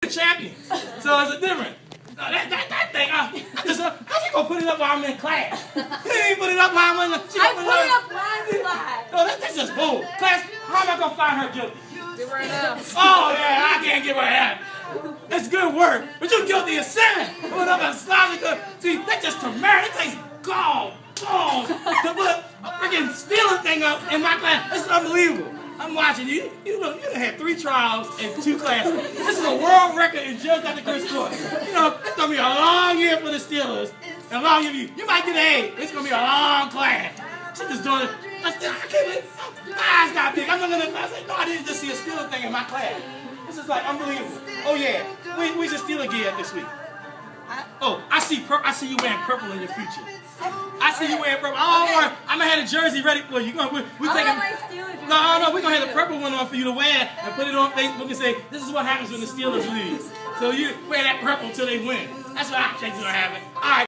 champions. So it's a different. That thing, how you gonna put it up while I'm in class? You ain't put it up while I'm in the. I put it up last slide. No, that's just bull. Class, how am I gonna find her guilty? Give her enough. Oh yeah, I can't give her that. That's good work, but you're guilty of sin. Put up a slide. See, that's just turmeric. It tastes gall to put a freaking stealing thing up in my class. This is unbelievable. I'm watching you. You done had 3 trials and 2 classes. This is a world record in Judge Dr. Chris Court. You know, it's gonna be a long year for the Steelers. And a long year for you. You might get an A. It's gonna be a long class. She's just doing it. I can't believe my eyes got big. I'm not gonna. I said, no, I didn't just see a Steeler thing in my class. This is like unbelievable. Oh yeah, we just Steeler gear this week. Oh, I see you wearing purple in your future. I see you wearing purple. Oh, I'm gonna have a jersey ready for you. We taking. No, we're gonna have the purple one on for you to wear and put it on Facebook and say, this is what happens when the Steelers lose. So you wear that purple till they win. That's what I think is gonna happen. All right.